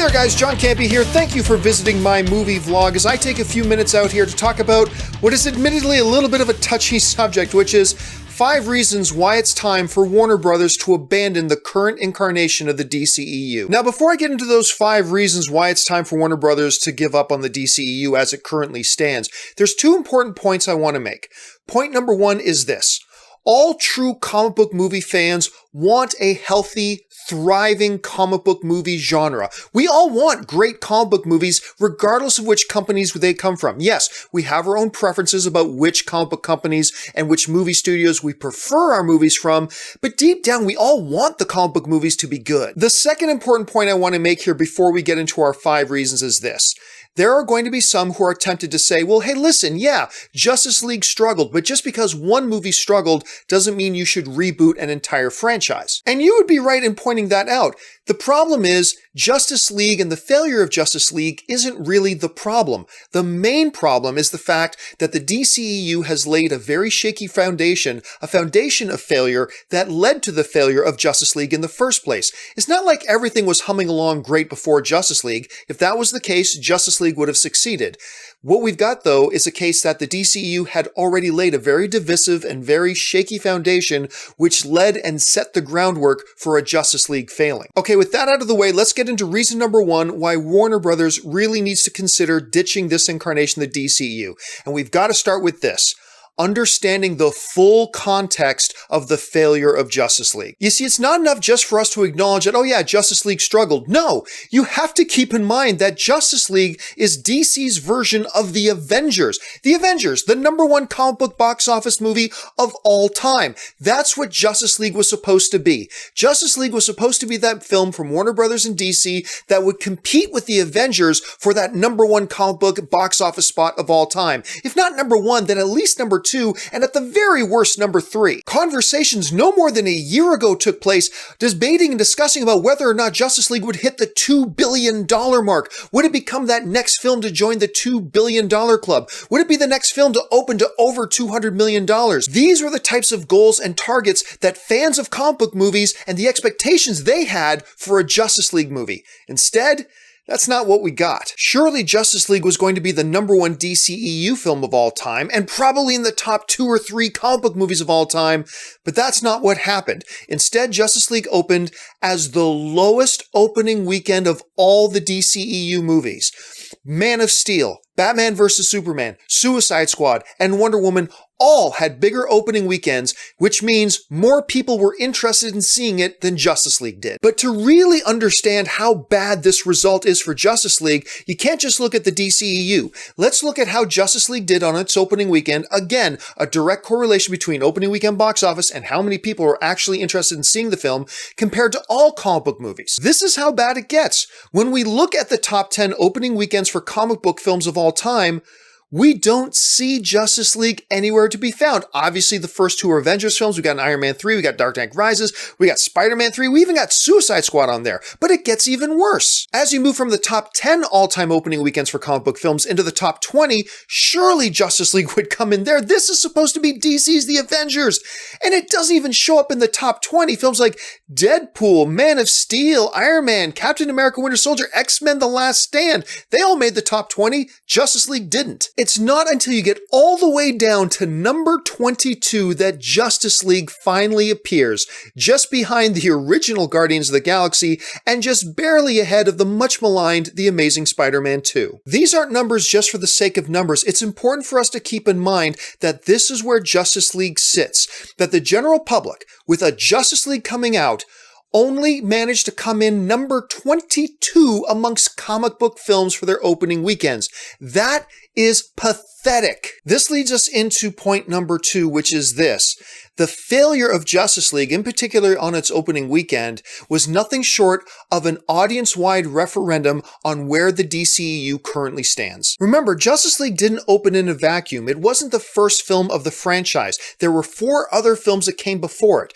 there guys, John Campea here. Thank you for visiting my movie vlog as I take a few minutes out here to talk about what is admittedly a little bit of a touchy subject, which is 5 reasons why it's time for Warner Brothers to abandon the current incarnation of the DCEU. Now, before I get into those 5 reasons why it's time for Warner Brothers to give up on the DCEU as it currently stands, there's 2 important points I want to make. Point number 1 is this. All true comic book movie fans want a healthy, thriving comic book movie genre. We all want great comic book movies regardless of which companies they come from. Yes, we have our own preferences about which comic book companies and which movie studios we prefer our movies from, but deep down we all want the comic book movies to be good. The second important point I want to make here before we get into our 5 reasons is this. There are going to be some who are tempted to say, well, hey, listen, yeah, Justice League struggled, but just because one movie struggled doesn't mean you should reboot an entire franchise. And you would be right in pointing that out. The problem is, Justice League and the failure of Justice League isn't really the problem. The main problem is the fact that the DCEU has laid a very shaky foundation, a foundation of failure that led to the failure of Justice League in the first place. It's not like everything was humming along great before Justice League. If that was the case, Justice League would have succeeded. What we've got, though, is a case that the DCEU had already laid a very divisive and very shaky foundation, which led and set the groundwork for a Justice League failing. Okay, with that out of the way, let's get into reason number 1 why Warner Brothers really needs to consider ditching this incarnation of the DCEU. And we've got to start with this. Understanding the full context of the failure of Justice League. You see, it's not enough just for us to acknowledge that, oh yeah, Justice League struggled. No, you have to keep in mind that Justice League is DC's version of the Avengers. The Avengers, the #1 comic book box office movie of all time. That's what Justice League was supposed to be. Justice League was supposed to be that film from Warner Brothers and DC that would compete with the Avengers for that #1 comic book box office spot of all time. If not #1, then at least #2, and at the very worst, #3. Conversations no more than a year ago took place debating and discussing about whether or not Justice League would hit the $2 billion mark. Would it become that next film to join the $2 billion club? Would it be the next film to open to over $200 million? These were the types of goals and targets that fans of comic book movies and the expectations they had for a Justice League movie. Instead, that's not what we got. Surely Justice League was going to be the #1 DCEU film of all time, and probably in the top 2 or 3 comic book movies of all time, but that's not what happened. Instead, Justice League opened as the lowest opening weekend of all the DCEU movies. Man of Steel, Batman vs. Superman, Suicide Squad, and Wonder Woman all had bigger opening weekends, which means more people were interested in seeing it than Justice League did. But to really understand how bad this result is for Justice League, you can't just look at the DCEU. Let's look at how Justice League did on its opening weekend. Again, a direct correlation between opening weekend box office and how many people are actually interested in seeing the film compared to all comic book movies. This is how bad it gets. When we look at the top 10 opening weekends for comic book films of all time, we don't see Justice League anywhere to be found. Obviously, the first 2 are Avengers films. We got Iron Man 3, we got Dark Knight Rises, we got Spider-Man 3, we even got Suicide Squad on there. But it gets even worse. As you move from the top 10 all-time opening weekends for comic book films into the top 20, surely Justice League would come in there. This is supposed to be DC's The Avengers. And it doesn't even show up in the top 20. Films like Deadpool, Man of Steel, Iron Man, Captain America Winter Soldier, X-Men The Last Stand. They all made the top 20. Justice League didn't. It's not until you get all the way down to number 22 that Justice League finally appears, just behind the original Guardians of the Galaxy and just barely ahead of the much maligned The Amazing Spider-Man 2. These aren't numbers just for the sake of numbers. It's important for us to keep in mind that this is where Justice League sits, that the general public, with a Justice League coming out, only managed to come in number 22 amongst comic book films for their opening weekends. That is pathetic. This leads us into point number 2, which is this. The failure of Justice League, in particular on its opening weekend, was nothing short of an audience-wide referendum on where the DCEU currently stands. Remember, Justice League didn't open in a vacuum. It wasn't the first film of the franchise. There were 4 other films that came before it.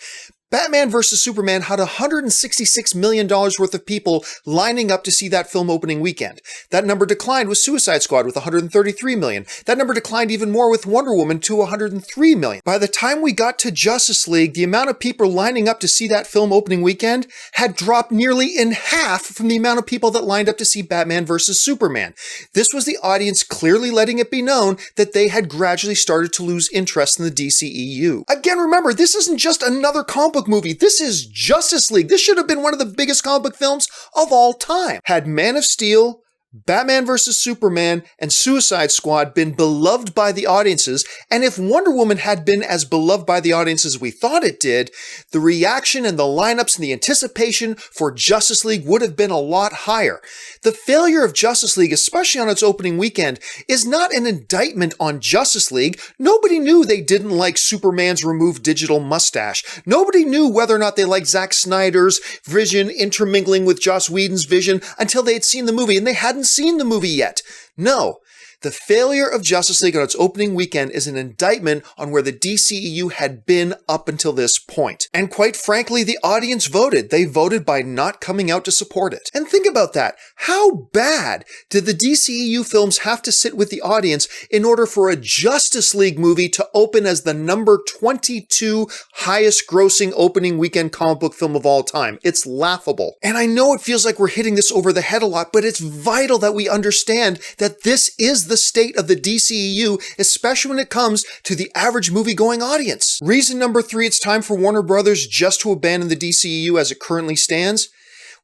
Batman vs. Superman had $166 million worth of people lining up to see that film opening weekend. That number declined with Suicide Squad with $133 million. That number declined even more with Wonder Woman to $103 million. By the time we got to Justice League, the amount of people lining up to see that film opening weekend had dropped nearly in half from the amount of people that lined up to see Batman vs. Superman. This was the audience clearly letting it be known that they had gradually started to lose interest in the DCEU. Again, remember, this isn't just another comic book movie. This is Justice League. This should have been one of the biggest comic book films of all time. Had Man of Steel, Batman vs. Superman, and Suicide Squad been beloved by the audiences, and if Wonder Woman had been as beloved by the audiences as we thought it did, the reaction and the lineups and the anticipation for Justice League would have been a lot higher. The failure of Justice League, especially on its opening weekend, is not an indictment on Justice League. Nobody knew they didn't like Superman's removed digital mustache. Nobody knew whether or not they liked Zack Snyder's vision intermingling with Joss Whedon's vision until they had seen the movie, and they hadn't seen the movie yet. No. The failure of Justice League on its opening weekend is an indictment on where the DCEU had been up until this point. And quite frankly, the audience voted. They voted by not coming out to support it. And think about that. How bad did the DCEU films have to sit with the audience in order for a Justice League movie to open as the number 22 highest grossing opening weekend comic book film of all time? It's laughable. And I know it feels like we're hitting this over the head a lot, but it's vital that we understand that this is the state of the DCEU, especially when it comes to the average movie-going audience. Reason number 3, it's time for Warner Brothers just to abandon the DCEU as it currently stands.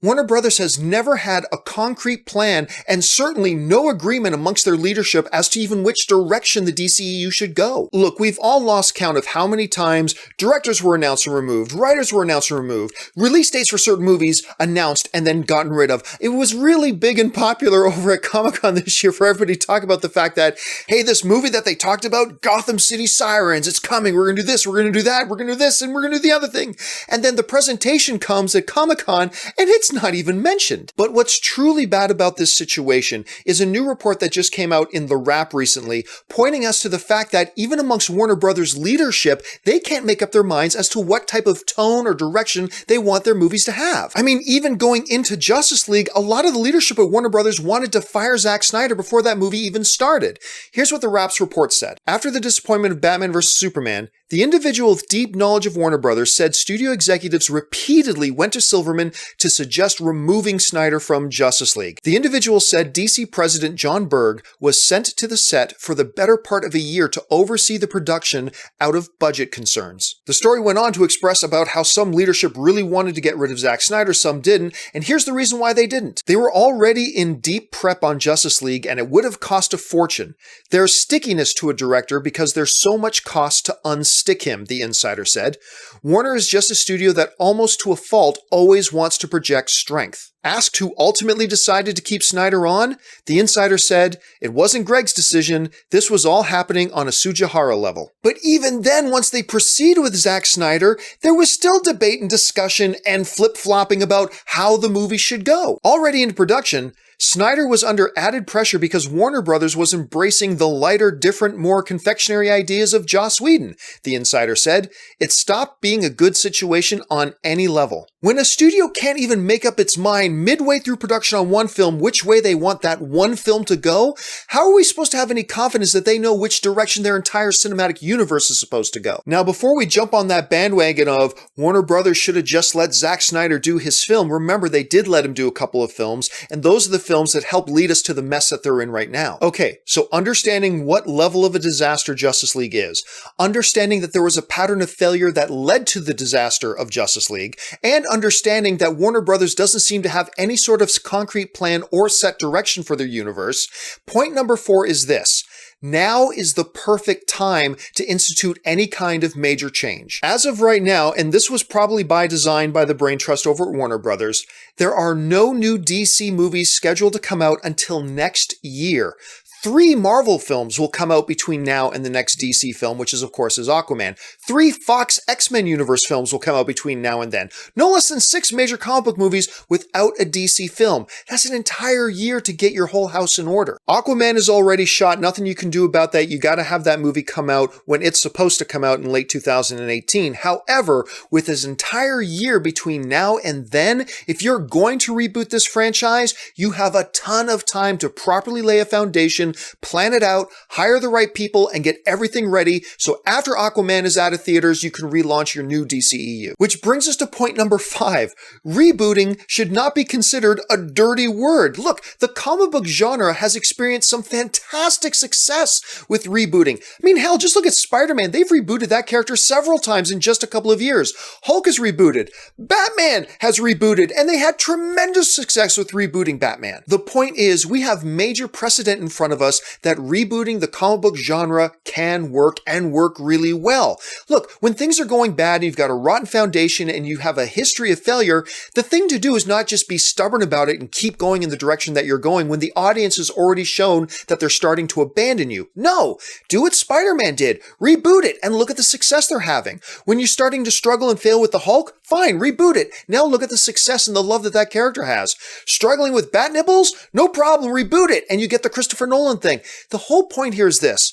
Warner Brothers has never had a concrete plan and certainly no agreement amongst their leadership as to even which direction the DCEU should go. Look, we've all lost count of how many times directors were announced and removed, writers were announced and removed, release dates for certain movies announced and then gotten rid of. It was really big and popular over at Comic-Con this year for everybody to talk about the fact that, hey, this movie that they talked about, Gotham City Sirens, it's coming, we're going to do this, we're going to do that, we're going to do this, and we're going to do the other thing. And then the presentation comes at Comic-Con and it's not even mentioned. But what's truly bad about this situation is a new report that just came out in The Wrap recently, pointing us to the fact that even amongst Warner Brothers leadership, they can't make up their minds as to what type of tone or direction they want their movies to have. I mean, even going into Justice League, a lot of the leadership at Warner Brothers wanted to fire Zack Snyder before that movie even started. Here's what The Wrap's report said. After the disappointment of Batman vs. Superman, the individual with deep knowledge of Warner Brothers said studio executives repeatedly went to Silverman to suggest removing Snyder from Justice League. The individual said DC President John Berg was sent to the set for the better part of a year to oversee the production out of budget concerns. The story went on to express about how some leadership really wanted to get rid of Zack Snyder, some didn't, and here's the reason why they didn't. They were already in deep prep on Justice League and it would have cost a fortune. There's stickiness to a director because there's so much cost to unstick him, the insider said. Warner is just a studio that almost to a fault always wants to project strength. Asked who ultimately decided to keep Snyder on, the insider said, it wasn't Greg's decision, this was all happening on a Sujihara level. But even then, once they proceeded with Zack Snyder, there was still debate and discussion and flip-flopping about how the movie should go. Already in production, Snyder was under added pressure because Warner Brothers was embracing the lighter, different, more confectionery ideas of Joss Whedon, the insider said. It stopped being a good situation on any level. When a studio can't even make up its mind midway through production on one film which way they want that one film to go, how are we supposed to have any confidence that they know which direction their entire cinematic universe is supposed to go? Now, before we jump on that bandwagon of Warner Brothers should have just let Zack Snyder do his film, remember they did let him do a couple of films, and those are the films that help lead us to the mess that they're in right now. Okay, so understanding what level of a disaster Justice League is, understanding that there was a pattern of failure that led to the disaster of Justice League, and understanding that Warner Brothers doesn't seem to have any sort of concrete plan or set direction for their universe, point number 4 is this. Now is the perfect time to institute any kind of major change. As of right now, and this was probably by design by the brain trust over at Warner Brothers, there are no new DC movies scheduled to come out until next year. 3 Marvel films will come out between now and the next DC film, which is, of course, Aquaman. 3 Fox X-Men Universe films will come out between now and then. No less than 6 major comic book movies without a DC film. That's an entire year to get your whole house in order. Aquaman is already shot. Nothing you can do about that. You got to have that movie come out when it's supposed to come out in late 2018. However, with this entire year between now and then, if you're going to reboot this franchise, you have a ton of time to properly lay a foundation, plan it out, hire the right people, and get everything ready so after Aquaman is out of theaters, you can relaunch your new DCEU. Which brings us to point number 5. Rebooting should not be considered a dirty word. Look, the comic book genre has experienced some fantastic success with rebooting. I mean, hell, just look at Spider-Man. They've rebooted that character several times in just a couple of years. Hulk is rebooted. Batman has rebooted, and they had tremendous success with rebooting Batman. The point is, we have major precedent in front of us that rebooting the comic book genre can work and work really well. Look, when things are going bad and you've got a rotten foundation and you have a history of failure, the thing to do is not just be stubborn about it and keep going in the direction that you're going when the audience has already shown that they're starting to abandon you. No, do what Spider-Man did. Reboot it and look at the success they're having. When you're starting to struggle and fail with the Hulk, fine, reboot it. Now look at the success and the love that that character has. Struggling with bat nibbles? No problem, reboot it, and you get the Christopher Nolan thing. The whole point here is this.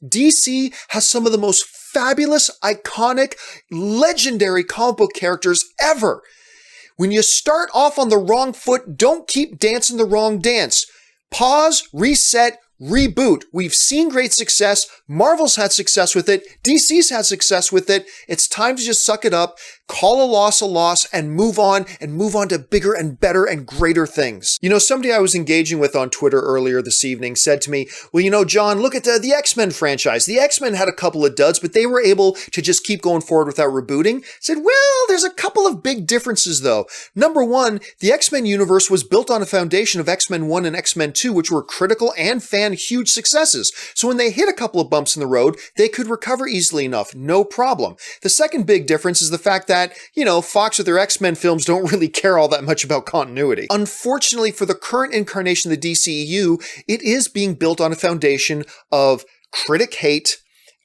DC has some of the most fabulous, iconic, legendary comic book characters ever. When you start off on the wrong foot, don't keep dancing the wrong dance. Pause, reset, reboot. We've seen great success. Marvel's had success with it. DC's had success with it. It's time to just suck it up, call a loss, and move on to bigger and better and greater things. You know, somebody I was engaging with on Twitter earlier this evening said to me, well, you know, John, look at the X-Men franchise. The X-Men had a couple of duds, but they were able to just keep going forward without rebooting. I said, well, there's a couple of big differences though. Number one, the X-Men universe was built on a foundation of X-Men 1 and X-Men 2, which were critical and fan huge successes. So when they hit a couple of bumps in the road, they could recover easily enough, no problem. The second big difference is the fact that, you know, Fox with their X-Men films don't really care all that much about continuity. Unfortunately, for the current incarnation of the DCEU, it is being built on a foundation of critic hate,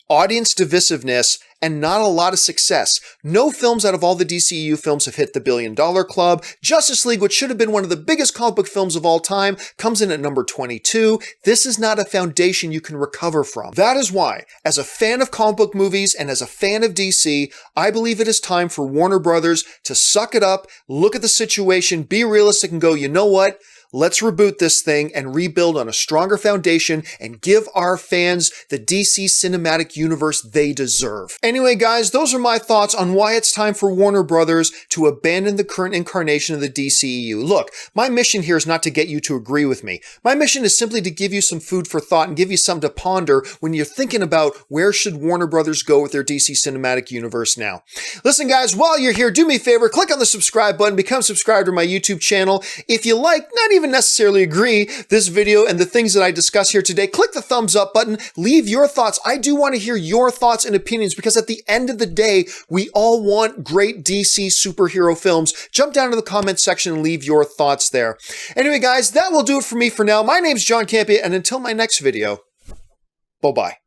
audience divisiveness, and not a lot of success. No films out of all the DCEU films have hit the $1 billion club. Justice League, which should have been one of the biggest comic book films of all time, comes in at number 22. This is not a foundation you can recover from. That is why, as a fan of comic book movies and as a fan of DC, I believe it is time for Warner Brothers to suck it up, look at the situation, be realistic, and go, you know what? Let's reboot this thing and rebuild on a stronger foundation and give our fans the DC cinematic universe they deserve. Anyway, guys, those are my thoughts on why it's time for Warner Brothers to abandon the current incarnation of the DCEU. Look, my mission here is not to get you to agree with me. My mission is simply to give you some food for thought and give you something to ponder when you're thinking about where should Warner Brothers go with their DC cinematic universe now. Listen, guys, while you're here, do me a favor, click on the subscribe button, become subscribed to my YouTube channel. If you like, not even necessarily agree this video and the things that I discuss here today, click the thumbs up button, leave your thoughts. I do want to hear your thoughts and opinions because at the end of the day, we all want great DC superhero films. Jump down to the comment section and leave your thoughts there. Anyway, guys, that will do it for me for now. My name's John Campea, and until my next video, bye-bye.